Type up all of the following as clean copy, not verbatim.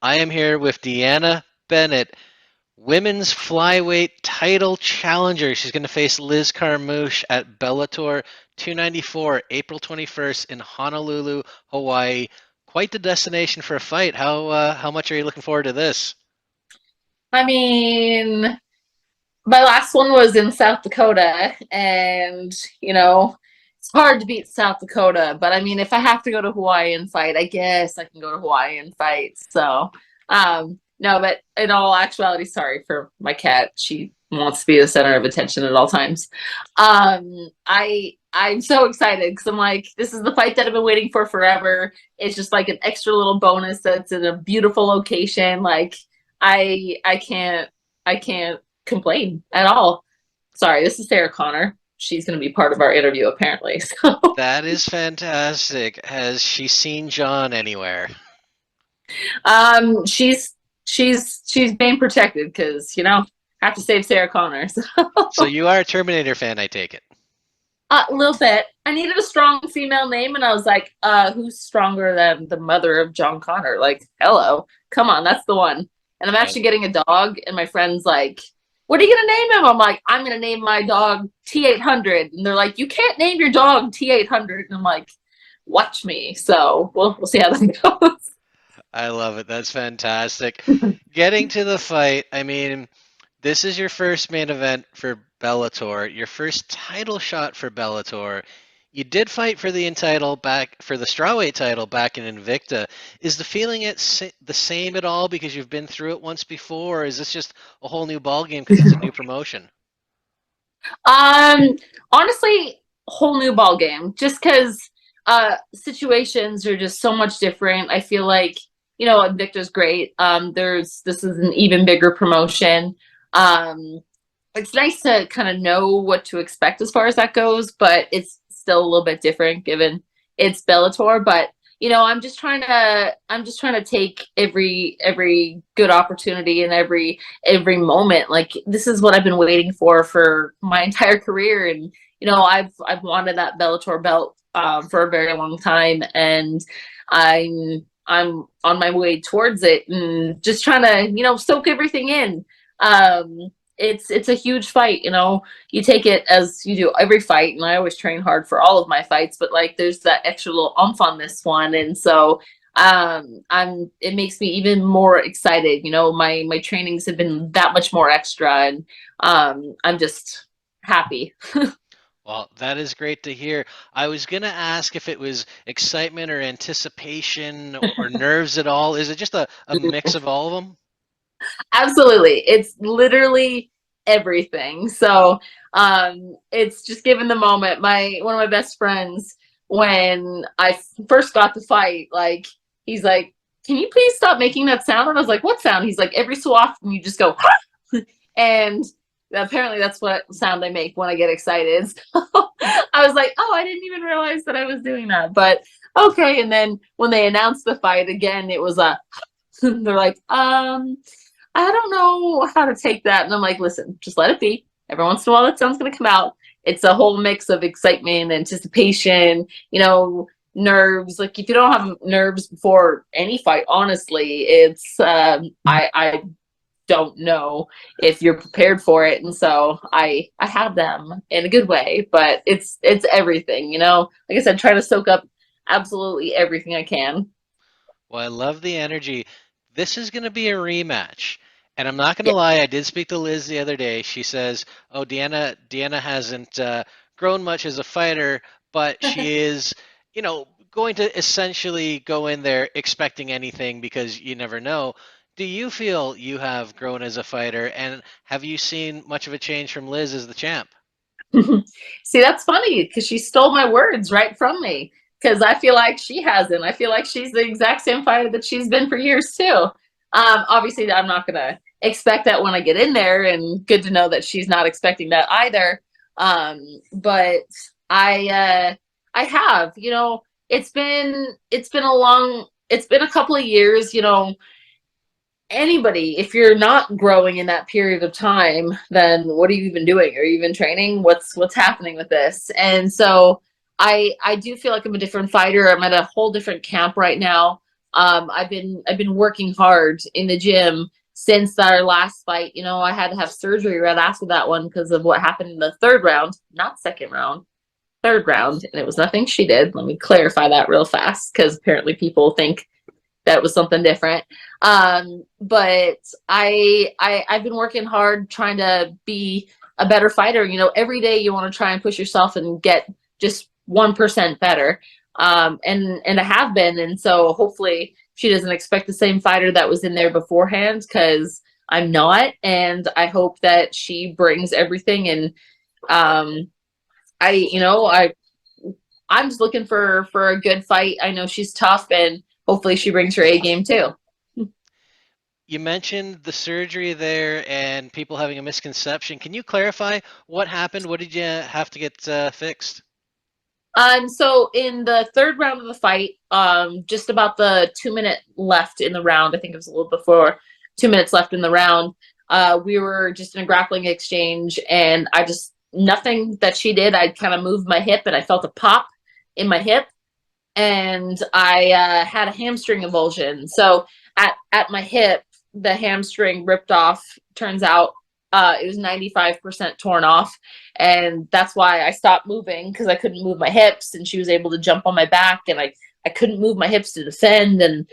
I am here with DeAnna Bennett, women's flyweight title challenger. She's going to face Liz Carmouche at Bellator 294, April 21st in Honolulu, Hawaii. Quite the destination for a fight. How much are you looking forward to this? I mean, my last one was in South Dakota, and it's hard to beat South Dakota. But I mean, if I have to go to Hawaii and fight, I guess I can go to Hawaii and fight. So, no, but in all actuality, sorry for my cat. She wants to be the center of attention at all times. I'm so excited because I'm like, this is the fight that I've been waiting for forever. It's just like an extra little bonus that's in a beautiful location. Like, I can't complain at all. Sorry, this is Sarah Connor. She's going to be part of our interview apparently. So, That is fantastic. Has she seen John anywhere? she's being protected because have to save Sarah Connor. So, So you are a Terminator fan, I take it. a little bit. I needed a strong female name, and I was like, who's stronger than the mother of John Connor? Like, hello, come on, that's the one. And I'm actually getting a dog, and my friend's like, what are you gonna name him? I'm like, I'm gonna name my dog T800, and they're like, you can't name your dog T800, and I'm like, watch me. So we'll see how that goes. I love it. That's fantastic. Getting to the fight, I mean, this is your first main event for Bellator, your first title shot for Bellator. You did fight for the title back for the strawweight title back in Invicta. Is the feeling the same at all because you've been through it once before, or is this just a whole new ball game because it's a new promotion? Um, honestly, whole new ball game. Just because situations are just so much different. I feel like Invicta's great. This is an even bigger promotion. Um, it's nice to kind of know what to expect as far as that goes, but it's still a little bit different given it's Bellator. But I'm just trying to take every good opportunity and every moment. Like, this is what I've been waiting for my entire career, and I've wanted that Bellator belt for a very long time, and I'm on my way towards it, and just trying to soak everything in. It's a huge fight. You take it as you do every fight, and I always train hard for all of my fights, but like, there's that extra little oomph on this one, and so it makes me even more excited. My trainings have been that much more extra, and I'm just happy. Well, that is great to hear. I was going to ask if it was excitement or anticipation or nerves at all. Is it just a mix of all of them? Absolutely. It's literally everything. So it's just given the moment. My one of my best friends, when I first got the fight, like, he's like, can you please stop making that sound? And I was like, what sound? He's like, every so often you just go and apparently that's what sound I make when I get excited. So I was like, oh, I didn't even realize that I was doing that. But okay. And then when they announced the fight again, it was a they're like, I don't know how to take that. And I'm like, listen, just let it be. Every once in a while, that sound's going to come out. It's a whole mix of excitement, anticipation, nerves. Like, if you don't have nerves before any fight, honestly, it's, I don't know if you're prepared for it. And so I have them in a good way, but it's everything, like I said, try to soak up absolutely everything I can. Well, I love the energy. This is going to be a rematch. And I'm not going to Yeah. lie, I did speak to Liz the other day. She says, "Oh, Deanna hasn't grown much as a fighter, but she is, going to essentially go in there expecting anything because you never know." Do you feel you have grown as a fighter, and have you seen much of a change from Liz as the champ? See, that's funny because she stole my words right from me. Because I feel like she hasn't. I feel like she's the exact same fighter that she's been for years too. Obviously, I'm not gonna expect that when I get in there, and good to know that she's not expecting that either. But I have. It's been a couple of years. Anybody, if you're not growing in that period of time, then what are you even doing? Are you even training? What's happening with this? And so I do feel like I'm a different fighter. I'm at a whole different camp right now. I've been working hard in the gym since our last fight. I had to have surgery right after that one because of what happened in the third round, not second round, third round, and it was nothing she did. Let me clarify that real fast because apparently people think that was something different. But I've been working hard trying to be a better fighter. Every day you want to try and push yourself and get just 1% better. And I have been, and so hopefully she doesn't expect the same fighter that was in there beforehand, because I'm not, and I hope that she brings everything. And I you know I'm just looking for a good fight. I know she's tough, and hopefully she brings her A game too. You mentioned the surgery there and people having a misconception. Can you clarify what happened? What did you have to get fixed? So in the third round of the fight, just about the 2 minute left in the round, I think it was a little before 2 minutes left in the round, we were just in a grappling exchange, and I just, nothing that she did, I kind of moved my hip and I felt a pop in my hip, and I had a hamstring avulsion. So at my hip, the hamstring ripped off. Turns out it was 95% torn off, and that's why I stopped moving, because I couldn't move my hips, and she was able to jump on my back, and I couldn't move my hips to defend, and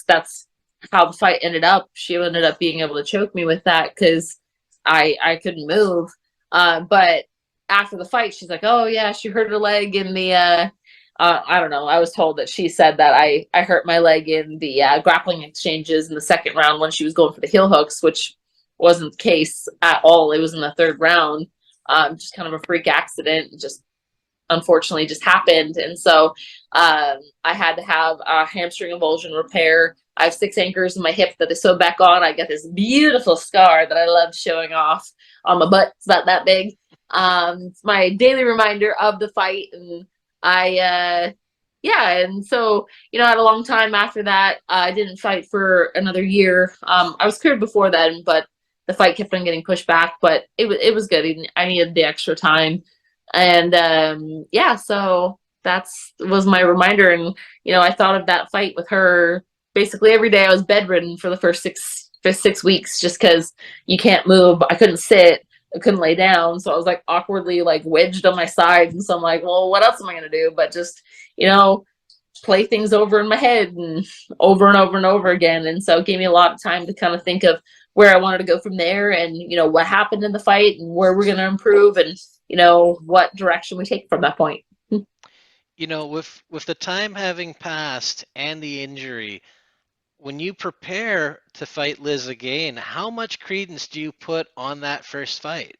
that's how the fight ended up. She ended up being able to choke me with that because I couldn't move. But after the fight, she's like, "Oh yeah, she hurt her leg in the." I don't know. I was told that she said that I hurt my leg in the grappling exchanges in the second round when she was going for the heel hooks, which wasn't the case at all. It was in the third round. Just kind of a freak accident. It just unfortunately just happened. And so I had to have a hamstring avulsion repair. I have 6 anchors in my hip that I sewed back on. I got this beautiful scar that I love showing off on my butt. It's about that big. It's my daily reminder of the fight. And yeah, and so, I had a long time after that. I didn't fight for another year. I was cleared before then, but the fight kept on getting pushed back. But it was good. I needed the extra time, and yeah, so that's was my reminder. And I thought of that fight with her basically every day. I was bedridden for the first 6 weeks just because you can't move. I couldn't sit. I couldn't lay down, so I was like awkwardly like wedged on my side, and so I'm like, well, what else am I gonna do but just play things over in my head and over and over and over again. And so it gave me a lot of time to kind of think of where I wanted to go from there, and what happened in the fight and where we're going to improve, and what direction we take from that point. With the time having passed and the injury, when you prepare to fight Liz again, how much credence do you put on that first fight?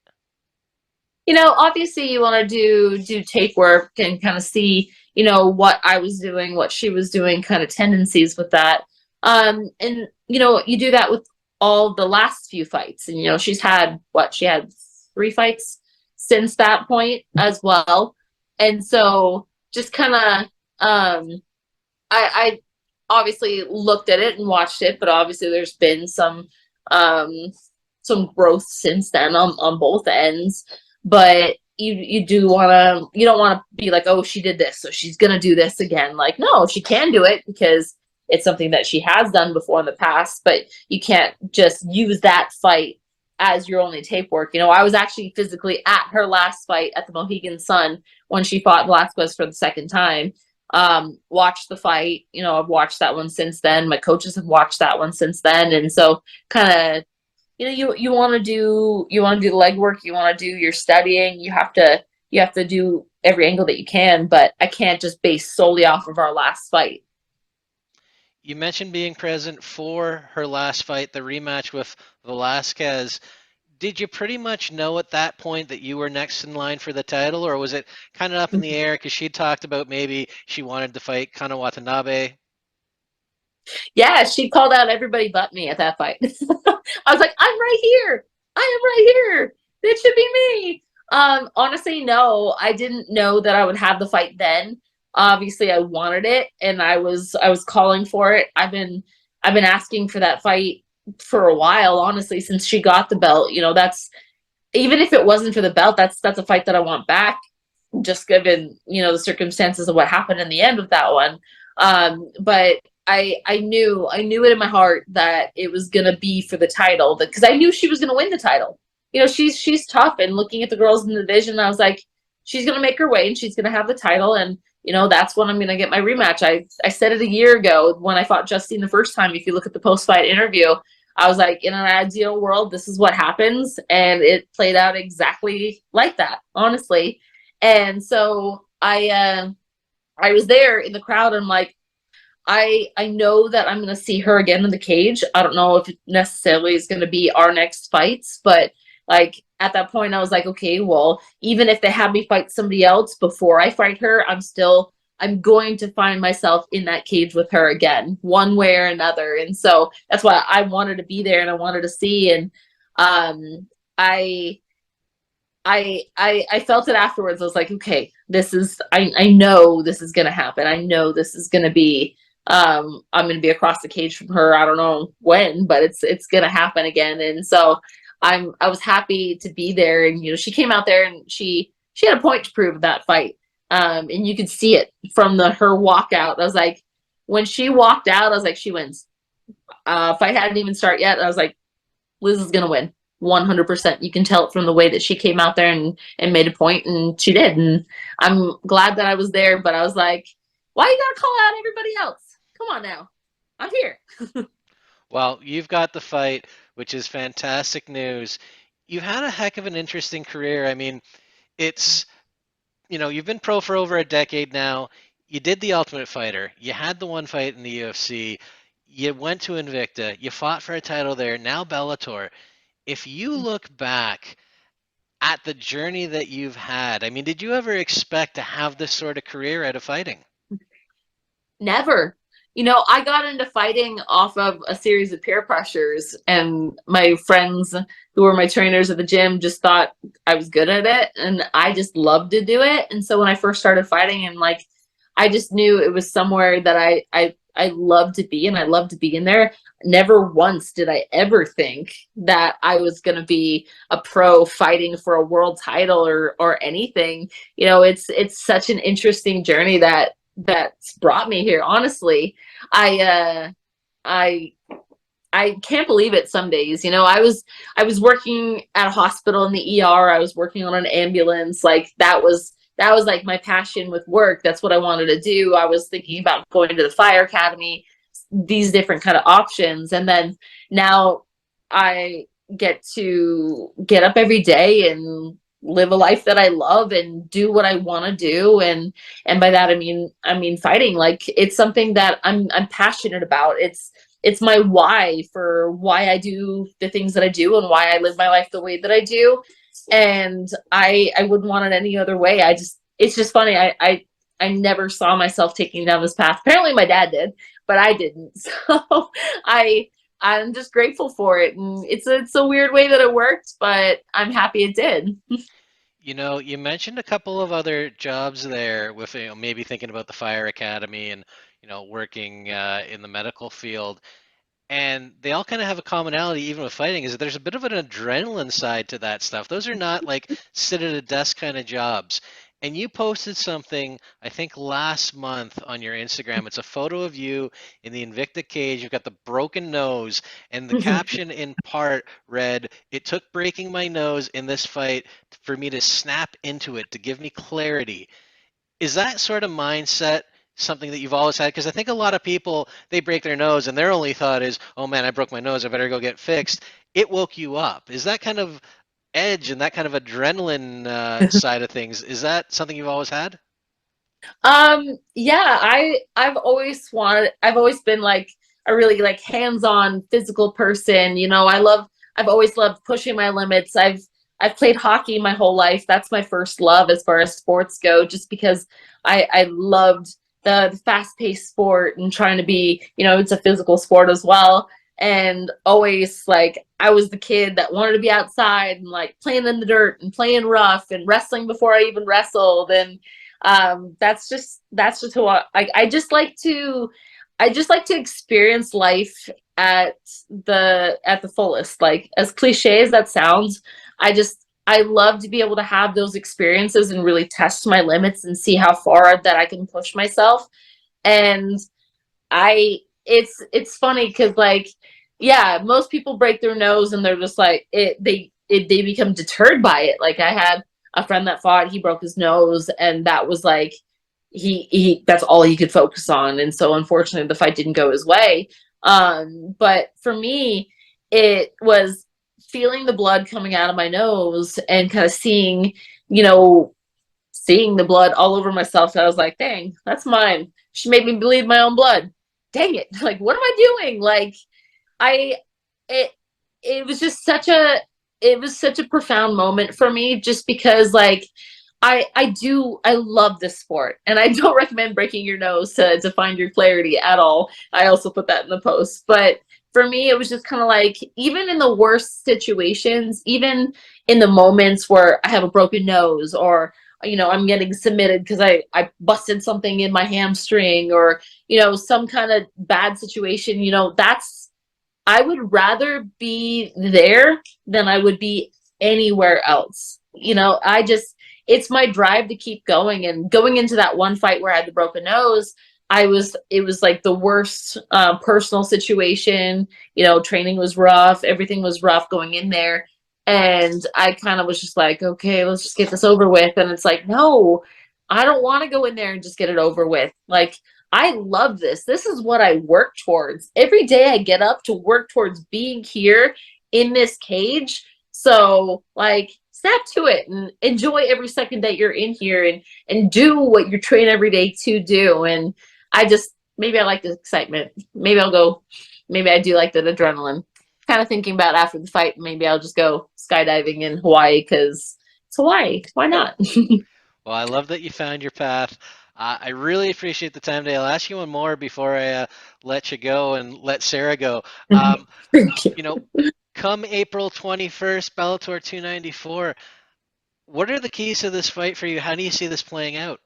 Obviously you want to do tape work and kind of see, what I was doing, what she was doing, kind of tendencies with that. And you do that with all the last few fights. And she had 3 fights since that point as well. And so just kind of I obviously looked at it and watched it, but obviously there's been um some growth since then on both ends. But you don't want to be like, oh, she did this, so she's gonna do this again. Like, no, she can do it because it's something that she has done before in the past, but you can't just use that fight as your only tape work. I was actually physically at her last fight at the Mohegan Sun when she fought Velasquez for the second time. Watched the fight. I've watched that one since then. My coaches have watched that one since then. And so kind of, you want to do the legwork, you want to do your studying, you have to do every angle that you can, but I can't just base solely off of our last fight. You mentioned being present for her last fight, the rematch with Velasquez. Did you pretty much know at that point that you were next in line for the title, or was it kind of up in the air because she talked about maybe she wanted to fight Kana Watanabe? Yeah, she called out everybody but me at that fight. I was like, I'm right here. I am right here. It should be me. Honestly, no, I didn't know that I would have the fight then. Obviously, I wanted it, and I was calling for it. I've been asking for that fight for a while, honestly, since she got the belt. That's, even if it wasn't for the belt, that's a fight that I want back, just given the circumstances of what happened in the end with that one. But I knew it in my heart that it was gonna be for the title, because I knew she was gonna win the title. You know, she's tough, and looking at the girls in the division, I was like, she's gonna make her way and she's gonna have the title, and you know that's when I'm gonna get my rematch. I said it a year ago when I fought Justine the first time. If you look at the post fight interview, I was like, in an ideal world, this is what happens, and it played out exactly like that, honestly. And so I was there in the crowd. And I'm like, I know that I'm going to see her again in the cage. I don't know if it necessarily is going to be our next fights, but like at that point, I was like, okay, well, even if they have me fight somebody else before I fight her, I'm going to find myself in that cage with her again, one way or another. And so that's why I wanted to be there and I wanted to see. And um, I I felt it afterwards. I was like, okay, I know this is gonna happen. I know this is gonna be I'm gonna be across the cage from her. I don't know when, but it's gonna happen again. And so I was happy to be there. And you know, she came out there and she had a point to prove in that fight. And you could see it from her walkout. I was like, when she walked out, I was like, she wins. Fight hadn't even started yet. I was like, Liz is gonna win. 100%. You can tell it from the way that she came out there and made a point, and she did. And I'm glad that I was there, but I was like, why you gotta call out everybody else? Come on now. I'm here. Well, you've got the fight, which is fantastic news. You've had a heck of an interesting career. I mean, it's, you've been pro for over a decade now. You did the Ultimate Fighter. You had the one fight in the UFC. You went to Invicta. You fought for a title there. Now Bellator. If you look back at the journey that you've had, I mean, did you ever expect to have this sort of career out of fighting? Never. You know, I got into fighting off of a series of peer pressures, and my friends who were my trainers at the gym just thought I was good at it, and I just loved to do it. And so when I first started fighting, and like, I just knew it was somewhere that I loved to be, and I loved to be in there. Never once did I ever think that I was going to be a pro fighting for a world title or anything. You know, it's such an interesting journey that's brought me here. Honestly, I I I can't believe it some days. You know, I was working at a hospital in the ER. I was working on an ambulance. Like that was like my passion with work. That's what I wanted to do. I was thinking about going to the fire academy, these different kind of options. And then now I get to get up every day and live a life that I love and do what I want to do. And by that I mean fighting. Like, it's something that I'm passionate about. It's my why for why I do the things that I do and why I live my life the way that I do. And I wouldn't want it any other way. It's just funny. I never saw myself taking down this path. Apparently my dad did, but I didn't. So I I'm just grateful for it. And it's a weird way that it worked, but I'm happy it did. You mentioned a couple of other jobs there with maybe thinking about the fire academy and working in the medical field. And they all kind of have a commonality, even with fighting, is that there's a bit of an adrenaline side to that stuff. Those are not like sit at a desk kind of jobs. And you posted something, I think last month on your Instagram. It's a photo of you in the Invicta cage. You've got the broken nose, and the caption in part read, "It took breaking my nose in this fight for me to snap into it, to give me clarity." Is that sort of mindset something that you've always had? Because I think a lot of people, they break their nose and their only thought is, oh man, I broke my nose, I better go get fixed. It woke you up. Is that kind of edge and that kind of adrenaline side of things, is that something you've always had? Yeah, I've always been like a really like hands-on physical person. You know, I've always loved pushing my limits. I've played hockey my whole life. That's my first love as far as sports go, just because I loved the fast-paced sport and trying to be, you know, it's a physical sport as well. And always like I was the kid that wanted to be outside and like playing in the dirt and playing rough and wrestling before I even wrestled. And that's just who I just like to experience life at the fullest. Like, as cliche as that sounds, I love to be able to have those experiences and really test my limits and see how far that I can push myself. And I it's funny because like yeah, most people break their nose and they're just like they become deterred by it. Like I had a friend that fought, he broke his nose, and that was like he that's all he could focus on, and so unfortunately the fight didn't go his way. But for me, it was feeling the blood coming out of my nose and kind of seeing, you know, seeing the blood all over myself. And I was like, dang, that's mine. She made me bleed my own blood. Dang it. Like, what am I doing? Like, I, it, it was just such a, it was such a profound moment for me just because like, I love this sport and I don't recommend breaking your nose to find your clarity at all. I also put that in the post, but for me, it was just kind of like, even in the worst situations, even in the moments where I have a broken nose or I'm getting submitted because I busted something in my hamstring or some kind of bad situation, that's I would rather be there than I would be anywhere else. I just it's my drive to keep going, and going into that one fight where I had the broken nose, it was like the worst personal situation. Training was rough, everything was rough going in there, and I kind of was just like, okay, let's just get this over with. And it's like, no, I don't want to go in there and just get it over with. Like, I love this. This is what I work towards. Every day I get up to work towards being here in this cage. So, like, snap to it and enjoy every second that you're in here, and do what you train every day to do. And I just maybe I like the excitement. Maybe I'll go. Maybe I do like that adrenaline. Kind of thinking about after the fight, maybe I'll just go skydiving in Hawaii because it's Hawaii. Why not? Well, I love that you found your path. I really appreciate the time today. I'll ask you one more before I let you go and let Sarah go. Um, Thank you. you know, come April 21st, Bellator 294. What are the keys to this fight for you? How do you see this playing out?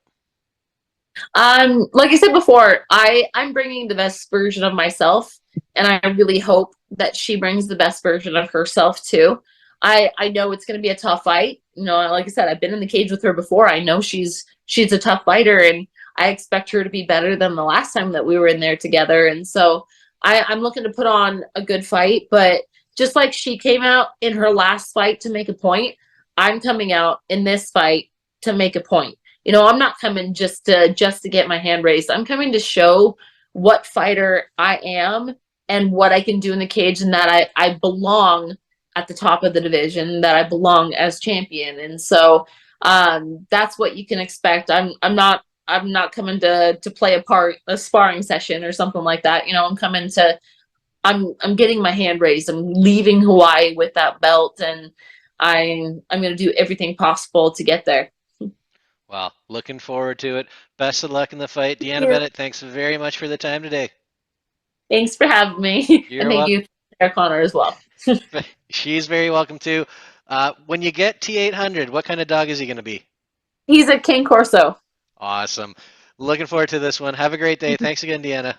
Like I said before, I'm bringing the best version of myself, and I really hope that she brings the best version of herself too. I know it's going to be a tough fight. Like I said, I've been in the cage with her before. I know she's a tough fighter, and I expect her to be better than the last time that we were in there together. And so I'm looking to put on a good fight. But just like she came out in her last fight to make a point, I'm coming out in this fight to make a point. I'm not coming just to get my hand raised. I'm coming to show what fighter I am and what I can do in the cage, and that I belong at the top of the division, that I belong as champion. And so that's what you can expect. I'm not coming to play a sparring session or something like that. I'm coming to I'm getting my hand raised. I'm leaving Hawaii with that belt, and I'm going to do everything possible to get there. Well, looking forward to it. Best of luck in the fight. Thank DeAnna you. Bennett, thanks very much for the time today. Thanks for having me. And You're thank welcome. you, Sarah Connor, as well. She's very welcome too. When you get T800, what kind of dog is he going to be? He's a King Corso. Awesome. Looking forward to this one. Have a great day. Thanks again, Deanna.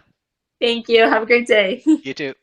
Thank you. Have a great day. You too.